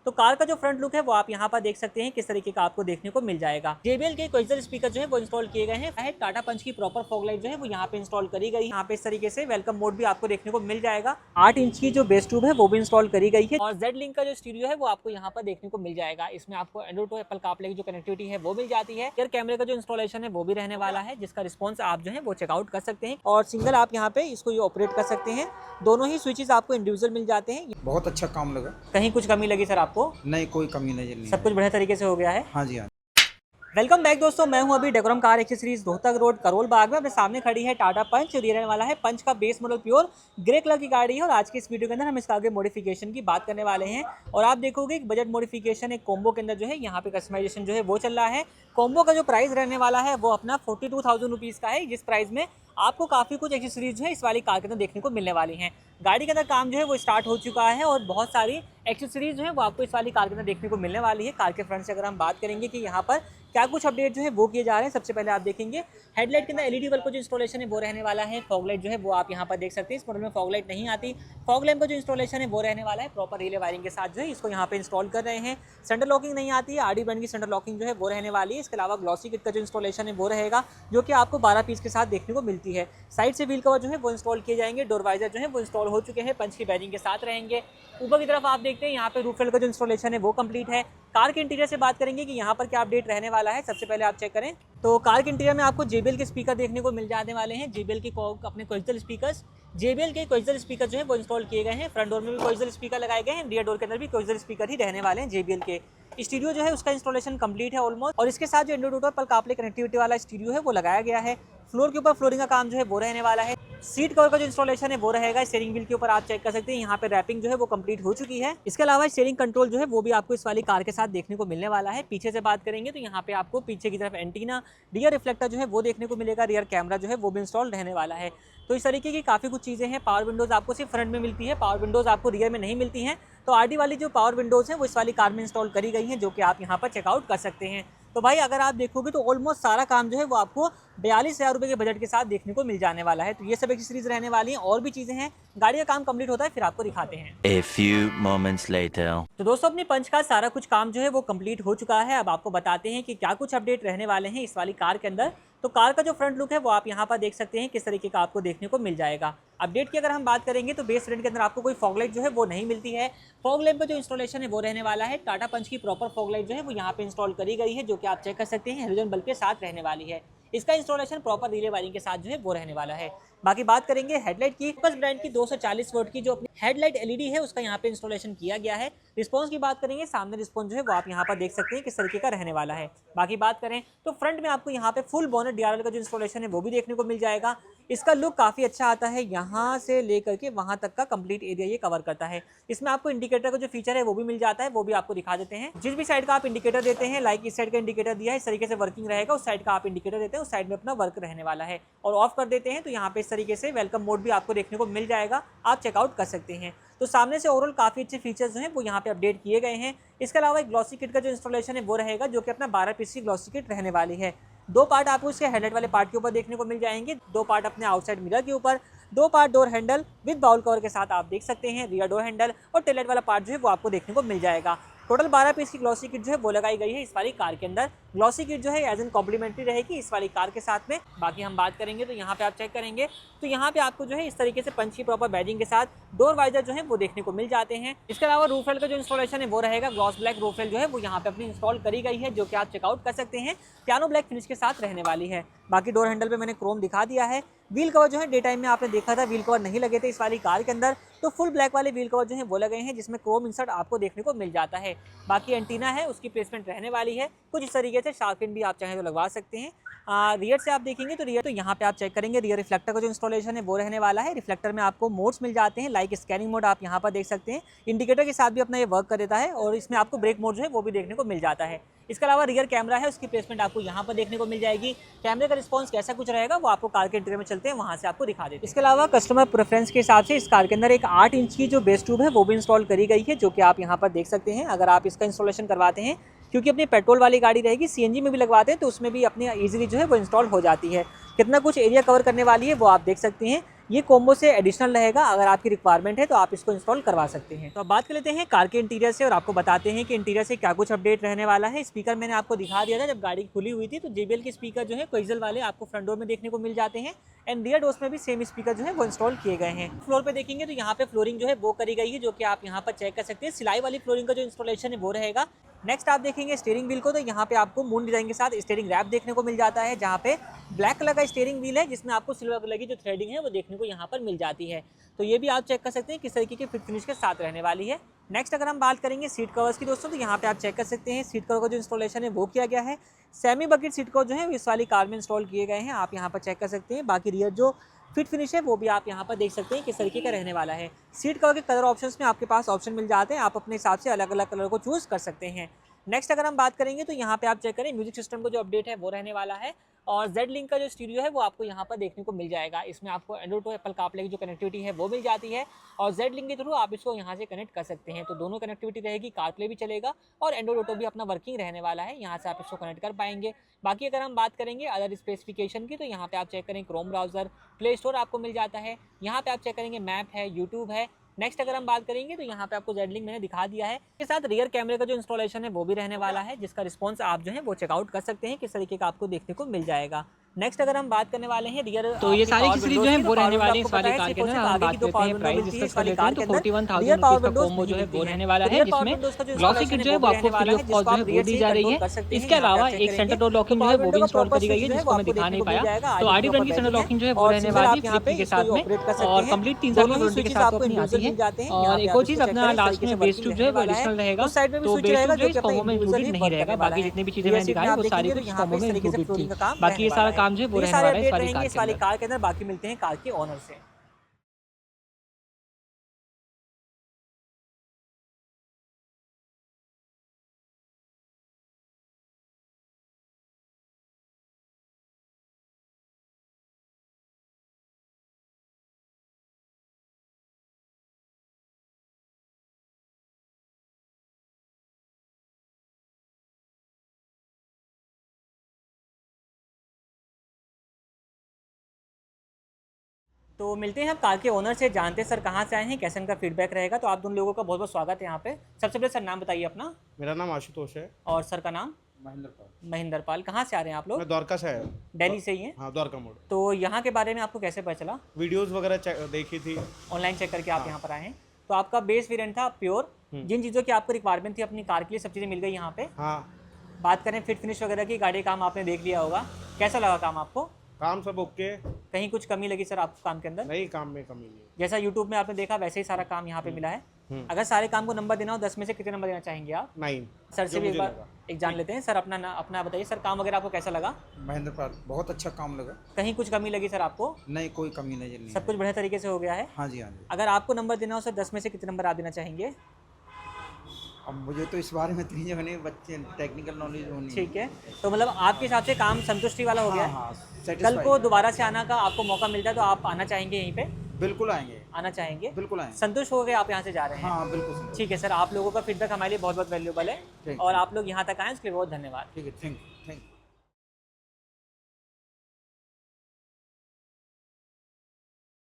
तो कार का जो फ्रंट लुक है वो आप यहाँ पर देख सकते हैं किस तरीके का आपको देखने को मिल जाएगा। JBL के क्वाइजर स्पीकर जो है वो इंस्टॉल किए गए हैं। टाटा पंच की प्रॉपर फॉग लाइट जो है वो यहाँ पे इंस्टॉल करी गई है। यहाँ पे इस तरीके से वेलकम मोड भी आपको देखने को मिल जाएगा। 8 इंच की जो बेस ट्यूब है वो भी इंस्टॉल करी गई है और जेड लिंक का जो स्टीरियो है वो आपको यहाँ पर देखने को मिल जाएगा। इसमें आपको एंड्रॉइड टू एप्पल कारप्ले की जो कनेक्टिविटी है वो मिल जाती है। रियर कैमरे का जो इंस्टॉलेशन है वो भी रहने वाला है, जिसका रिस्पॉन्स आप जो है वो चेकआउट कर सकते हैं और सिंगल आप यहाँ पे इसको ऑपरेट कर सकते हैं। दोनों ही स्विचेस आपको इंडिविजुअल मिल जाते हैं। बहुत अच्छा काम लगा। कहीं कुछ कमी लगी सर आपको? नहीं, कोई कमी नजर नहीं। सब कुछ बढ़िया तरीके से हो गया है। हाँ जी हाँ। वेलकम बैक दोस्तों, मैं हूं अभी Decorum car accessories Rohtak road Karol Bagh में। अपने सामने खड़ी है टाटा पंच और ये रहने वाला है पंच का base model pure grey colour की गाड़ी है। और आज की इस वीडियो के अंदर हम इसका आगे मॉडिफिकेशन की बात करने वाले हैं और आप देखोगे एक बजट मॉडिफिकेशन एक कॉम्बो के अंदर जो है यहाँ पे कस्टमाइजेशन जो है वो चल रहा है। कॉम्बो का जो प्राइस रहने वाला है वो अपना 42,000 रुपीज़ का है, जिस प्राइस में आपको काफ़ी कुछ एक्सेसरीज जो है इस वाली कार के अंदर देखने को मिलने वाली हैं। गाड़ी के अंदर काम जो है वो स्टार्ट हो चुका है और बहुत सारी एक्सेसरीज जो है वो आपको इस वाली कार के अंदर देखने को मिलने वाली है। कार के फ्रंट से अगर हम बात करेंगे कि यहाँ पर क्या कुछ अपडेट जो है वो किए जा रहे हैं, सबसे पहले आप देखेंगे हेडलाइट के अंदर एलईडी बल्ब का जो इंस्टॉलेशन है वो रहने वाला है। फॉग लाइट जो है वो आप यहाँ पर देख सकते हैं। इस मॉडल में फॉग लाइट नहीं आती। फॉग लैम्प का जो इंस्टॉलेशन है वो रहने वाला है। प्रॉपर रिले वायरिंग के साथ जो है इसको यहाँ पे इंस्टॉल कर रहे हैं। सेंटर लॉकिंग नहीं आती है। आरडी ब्रांड की सेंटर लॉकिंग जो है वो रहने वाली है। इसके अलावा ग्लॉसी किट का जो इंस्टॉलेशन है वो रहेगा, जो कि आपको 12 पीस के साथ देखने को मिलती है। साइड से व्हील कवर जो है वो इंस्टॉल किए जाएंगे। डोर वाइजर जो है वो इंस्टॉल हो चुके हैं, पंच की बैजिंग के साथ रहेंगे। ऊपर की तरफ आप देखते हैं यहाँ पे रूफ रेल का जो इंस्टॉलेशन है वो कंप्लीट है। कार के इंटीरियर से बात करेंगे कि यहाँ पर क्या अपडेट रहने वाला है। सबसे पहले आप चेक करें तो कार के इंटीरियर में आपको JBL के स्पीकर देखने को मिल जाने वाले हैं। JBL के अपने कोएक्सियल स्पीकर्स, JBL के कोएक्सियल स्पीकर जो है वो इंस्टॉल किए गए हैं। फ्रंट डोर में भी कोएक्सियल स्पीकर लगाए गए हैं, रियर डोर के अंदर भी कोएक्सियल स्पीकर ही रहने वाले हैं JBL के। स्टीरियो जो है उसका इंस्टॉलेशन कंप्लीट है ऑलमोस्ट, और इसके साथ जो Android to Apple CarPlay connectivity वाला स्टीरियो है वो लगाया गया है। फ्लोर के ऊपर फ्लोरिंग का काम जो है वो रहने वाला है। सीट कवर का जो इंस्टॉलेशन है वो रहेगा। स्टीयरिंग व्हील के ऊपर आप चेक कर सकते हैं, यहाँ पे रैपिंग जो है वो कंप्लीट हो चुकी है। इसके अलावा स्टीयरिंग कंट्रोल जो है वो भी आपको इस वाली कार के साथ देखने को मिलने वाला है। पीछे से बात करेंगे तो यहाँ पे आपको पीछे की तरफ एंटीना, रियर रिफ्लेक्टर जो है वो देखने को मिलेगा। रियर कैमरा जो है वो भी इंस्टॉल रहने वाला है। तो इस तरीके की काफ़ी कुछ चीज़ें हैं। पावर विंडोज़ आपको सिर्फ फ्रंट में मिलती है, पावर विंडोज़ आपको रियर में नहीं मिलती हैं। तो आरडी वाली जो पावर विंडोज़ हैं वो इस वाली कार में इंस्टॉल करी गई हैं, जो कि आप यहाँ पर चेकआउट कर सकते हैं। तो भाई अगर आप देखोगे तो ऑलमोस्ट सारा काम जो है वो आपको 42,000 रुपये के बजट के साथ देखने को मिल जाने वाला है। तो ये सब एक्सेसरीज रहने वाली हैं। और भी चीज़ें हैं, गाड़ी का काम कंप्लीट होता है फिर आपको दिखाते हैं। A few moments later. तो दोस्तों अपनी पंच का सारा कुछ काम जो है वो कंप्लीट हो चुका है। अब आपको बताते हैं कि क्या कुछ अपडेट रहने वाले हैं इस वाली कार के अंदर। तो कार का जो फ्रंट लुक है वो आप यहाँ पर देख सकते हैं किस तरीके का आपको देखने को मिल जाएगा। अपडेट की अगर हम बात करेंगे तो बेस वेरिएंट के अंदर आपको कोई फॉग लाइट जो है वो नहीं मिलती है। फॉग लैम्प का जो इंस्टॉलेशन है वो रहने वाला है। टाटा पंच की प्रॉपर फॉग लाइट जो है वो यहाँ पे इंस्टॉल करी गई है, जो कि आप चेक कर सकते हैं हेलोजन बल्ब के साथ रहने वाली है। इसका इंस्टॉलेशन प्रॉपर रिले वायरिंग के साथ जो है वो रहने वाला है। बाकी बात करेंगे हेडलाइट की, फोकस ब्रांड की 240 वोल्ट की जो अपनी हेडलाइट एलईडी है उसका यहाँ पे इंस्टॉलेशन किया गया है। रिस्पॉन्स की बात करेंगे, सामने रिस्पॉन्स जो है वो आप यहाँ पर देख सकते हैं किस तरीके का रहने वाला है। बाकी बात करें तो फ्रंट में आपको यहाँ पे फुल बोनट DRL का जो इंस्टॉलेशन है वो भी देखने को मिल जाएगा। इसका लुक काफ़ी अच्छा आता है, यहाँ से लेकर के वहाँ तक का कंप्लीट एरिया ये कवर करता है। इसमें आपको इंडिकेटर का जो फीचर है वो भी मिल जाता है, वो भी आपको दिखा देते हैं। जिस भी साइड का आप इंडिकेटर देते हैं, लाइक इस साइड का इंडिकेटर दिया है इस तरीके से वर्किंग रहेगा, उस साइड का आप इंडिकेटर देते हैं उस साइड में अपना वर्क रहने वाला है। और ऑफ कर देते हैं तो यहाँ पे इस तरीके से वेलकम मोड भी आपको देखने को मिल जाएगा, आप चेकआउट कर सकते हैं। तो सामने से ओवरऑल काफ़ी अच्छे फीचर्स जो हैं वो यहाँ पे अपडेट किए गए हैं। इसके अलावा एक ग्लॉसी किट का जो इंस्टॉलेशन है वो रहेगा, जो कि अपना 12 पीस की ग्लॉसी किट रहने वाली है। 2 पार्ट आपको इसके हेडलाइट वाले पार्ट के ऊपर देखने को मिल जाएंगे, 2 पार्ट अपने आउटसाइड मिरर के ऊपर, 2 part door handle with bowl cover के साथ आप देख सकते हैं। रियर डोर हैंडल और टेल लाइट वाला पार्ट जो है वो आपको देखने को मिल जाएगा। टोटल 12 पीस की ग्लॉसी किट जो है वो लगाई गई है इस वाली कार के अंदर। ग्लॉसी किट जो है एज एन कॉम्प्लीमेंट्री रहेगी इस वाली कार के साथ में। बाकी हम बात करेंगे तो यहाँ पे आप चेक करेंगे तो यहाँ पे आपको जो है इस तरीके से पंच की प्रॉपर बैजिंग के साथ डोर वाइजर जो है वो देखने को मिल जाते हैं। इसके अलावा रूफ रेल का जो इंस्टॉलेशन है वो रहेगा। ग्लॉस ब्लैक रूफ रेल जो है वो यहाँ पे अपनी इंस्टॉल करी गई है, जो कि आप चेकआउट कर सकते हैं। पियानो ब्लैक फिनिश के साथ रहने वाली है। बाकी डोर हैंडल पे मैंने क्रोम दिखा दिया है। व्हील कवर जो है डे टाइम में आपने देखा था व्हील कवर नहीं लगे थे इस वाली कार के अंदर, तो फुल ब्लैक वाले व्हील कवर जो है वो लगे हैं, जिसमें क्रोम इंसर्ट आपको देखने को मिल जाता है। बाकी एंटीना है उसकी प्लेसमेंट रहने वाली है कुछ इस तरीके से। शार्क फिन भी आप चाहें तो लगवा सकते हैं। रियर से आप देखेंगे तो रियर, तो यहाँ पे आप चेक करेंगे रियर रिफ्लेक्टर का जो इंस्टॉलेशन है वो रहने वाला है। रिफ्लेक्टर में आपको मोड्स मिल जाते हैं, लाइक स्कैनिंग मोड आप यहाँ पर देख सकते हैं। इंडिकेटर के साथ भी अपना ये वर्क कर देता है और इसमें आपको ब्रेक मोड जो है वो भी देखने को मिल जाता है। इसके अलावा रियर कैमरा है, उसकी प्लेसमेंट आपको यहाँ पर देखने को मिल जाएगी। कैमरे का रिस्पॉन्स कैसा कुछ रहेगा वो आपको कार के इंटीरियर में चलते हैं वहाँ से आपको दिखा देते हैं। इसके अलावा कस्टमर प्रेफरेंस के हिसाब से इस कार के अंदर एक 8 इंच की जो बेस ट्यूब है वो भी इंस्टॉल करी गई है, जो कि आप यहाँ पर देख सकते हैं। अगर आप इसका इंस्टॉलेशन करवाते हैं, क्योंकि अपनी पेट्रोल वाली गाड़ी रहेगी, CNG में भी लगवाते हैं तो उसमें भी अपनी ईजिली जो है वो इंस्टॉल हो जाती है। कितना कुछ एरिया कवर करने वाली है वो आप देख सकते हैं। ये कॉम्बो से एडिशनल रहेगा, अगर आपकी रिक्वायरमेंट है तो आप इसको इंस्टॉल करवा सकते हैं। तो अब बात कर लेते हैं कार के इंटीरियर से और आपको बताते हैं कि इंटीरियर से क्या कुछ अपडेट रहने वाला है। स्पीकर मैंने आपको दिखा दिया था जब गाड़ी खुली हुई थी, तो JBL के स्पीकर जो है कोइजल वाले आपको फ्रंट डोर में देखने को मिल जाते हैं एंड रियर डोर्स में भी सेम स्पीकर जो है वो इंस्टॉल किए गए हैं। फ्लोर पे देखेंगे तो यहाँ पे फ्लोरिंग जो है वो करी गई है, जो कि आप यहाँ पर चेक कर सकते हैं। सिलाई वाली फ्लोरिंग का जो इंस्टॉलेशन है वो रहेगा। नेक्स्ट आप देखेंगे स्टीयरिंग व्हील को, तो यहाँ पे आपको मून डिजाइन के साथ स्टीयरिंग रैप देखने को मिल जाता है, जहाँ पे ब्लैक कलर का स्टीयरिंग व्हील है जिसमें आपको सिल्वर कलर की जो थ्रेडिंग है वो देखने को यहाँ पर मिल जाती है। तो ये भी आप चेक कर सकते हैं किस तरीके के फिट फिनिश के साथ रहने वाली है। नेक्स्ट अगर हम बात करेंगे सीट कवर्स की दोस्तों, तो यहाँ पे आप चेक कर सकते हैं सीट कवर का जो इंस्टॉलेशन है वो किया गया है। सेमी बकेट सीट कवर जो है इस वाली कार में इंस्टॉल किए गए हैं, आप यहाँ पर चेक कर सकते हैं। बाकी रियर जो फिट फिनिश है वो भी आप यहाँ पर देख सकते हैं किस तरीके का रहने वाला है। सीट कवर के कलर ऑप्शंस में आपके पास ऑप्शन मिल जाते हैं, आप अपने हिसाब से अलग अलग कलर को चूज़ कर सकते हैं। नेक्स्ट अगर हम बात करेंगे तो यहाँ पे आप चेक करें म्यूजिक सिस्टम का जो अपडेट है वो रहने वाला है और जेड लिंक का जो स्टीरियो है वो आपको यहाँ पर देखने को मिल जाएगा। इसमें आपको एंड्रॉइड टू एप्पल कारप्ले की जो कनेक्टिविटी है वो मिल जाती है और जेड लिंक के थ्रू आप इसको यहाँ से कनेक्ट कर सकते हैं। तो दोनों कनेक्टिविटी रहेगी, कारप्ले भी चलेगा और एंड्रॉइड ऑटो भी अपना वर्किंग रहने वाला है, यहाँ से आप इसको कनेक्ट कर पाएंगे। बाकी अगर हम बात करेंगे अदर स्पेसिफिकेशन की, तो यहाँ पे आप चेक करें क्रोम ब्राउजर, प्ले स्टोर आपको मिल जाता है। यहाँ पे आप चेक करेंगे मैप है, यूट्यूब है। नेक्स्ट अगर हम बात करेंगे तो यहाँ पे आपको जेड लिंक मैंने दिखा दिया है, इसके साथ रियर कैमरे का जो इंस्टॉलेशन है वो भी रहने वाला है, जिसका रिस्पॉन्स आप जो है वो चेकआउट कर सकते हैं किस तरीके का आपको देखने को मिल जाएगा। नेक्स्ट अगर हम बात करने वाले हैं रियर, तो ये सारी की जो है वो रहने वाली है इस वाली कार के अंदर। हम बात करते हैं प्राइस डिस्कस कर लेते हैं, तो 41,000 रुपीस का कॉम्बो जो है वो रहने वाला है, जिसमें ग्लॉसी किट जो है वो आपको फ्री ऑफ कॉस्ट जो है वो दी जा रही है। इसके अलावा एक सेंटर डोर लॉकिंग जो है वो भी इंस्टॉल करी गई है, जिसको मैं दिखा नहीं पाया। तो आरडी ब्रांड की सेंटर लॉकिंग जो है वो रहने वाली है फ्लिप के साथ में और कंप्लीट 3 साल की वारंटी के साथ अपनी आती है। और एक और चीज अपना लास्ट में बेस ट्यूब जो है वो एडिशनल रहेगा, तो बेस ट्यूब जो इस कॉम्बो में इंक्लूडेड नहीं रहेगा। बाकी जितनी भी चीजें मैंने दिखाई वो सारी कुछ कॉम्बो में इंक्लूडेड थी। बाकी ये सारा काम जो है वो रहने वाला है इस वाली कार के अंदर। बाकी मिलते हैं कार के ओनर से। तो मिलते हैं हम कार के ओनर से, जानते हैं सर कहाँ से आए हैं, कैसे उनका फीडबैक रहेगा। तो आप दोनों लोगों का बहुत बहुत स्वागत है यहाँ पे। सबसे पहले सर नाम बताइए अपना। मेरा नाम आशुतोष है। और सर का नाम? महेंद्र पाल। कहाँ से आ रहे हैं आप लोग? मैं द्वारका से आया हूँ। दिल्ली से ही हैं? हाँ, द्वारका मोड़। तो यहाँ के बारे में आपको कैसे पता चला? वीडियोस वगैरह देखी थी, ऑनलाइन चेक करके आप यहाँ पर आए हैं। तो आपका बेस वेरिएंट था प्योर, जिन चीज़ों की आपको रिक्वायरमेंट थी अपनी कार के लिए सब चीज़ें मिल गई यहाँ पे। हाँ। बात करें फिट फिनिश वगैरह की, गाड़ी काम आपने देख लिया होगा, कैसा लगा काम आपको? काम सब ओके। कहीं कुछ कमी लगी सर आपको काम के अंदर? नहीं, काम में कमी नहीं। जैसा यूट्यूब में आपने देखा वैसे ही सारा काम यहाँ पे मिला है। अगर सारे काम को नंबर देना हो 10 में से कितने नंबर देना चाहेंगे आप? 9। सर से भी एक बार एक जान लेते हैं। सर अपना बताइए सर, काम वगैरह आपको कैसा लगा? महेंद्र पाल बहुत अच्छा काम लगा। कहीं कुछ कमी लगी सर आपको? नहीं, कोई कमी नजर नहीं। सब कुछ बढ़िया तरीके से हो गया है? हाँ जी, हाँ जी। अगर आपको नंबर देना हो सर 10 में से कितने नंबर आप देना चाहेंगे? अब मुझे तो इस बारे में इतनी जो है बच्चे टेक्निकल नॉलेज होनी। ठीक है, तो मतलब आपके हिसाब से काम संतुष्टि वाला हो गया है? हाँ, कल को दोबारा से आना का आपको मौका मिलता है तो आप आना चाहेंगे यहीं पे? बिल्कुल आएंगे। आना चाहेंगे? बिल्कुल आएंगे। संतुष्ट हो गए आप यहाँ से जा रहे हैं? हाँ बिल्कुल। ठीक है सर, आप लोगों का फीडबैक हमारे लिए बहुत बहुत वैल्यूएबल है और आप लोग यहाँ तक आए उसके लिए बहुत धन्यवाद। ठीक है, थैंक यू।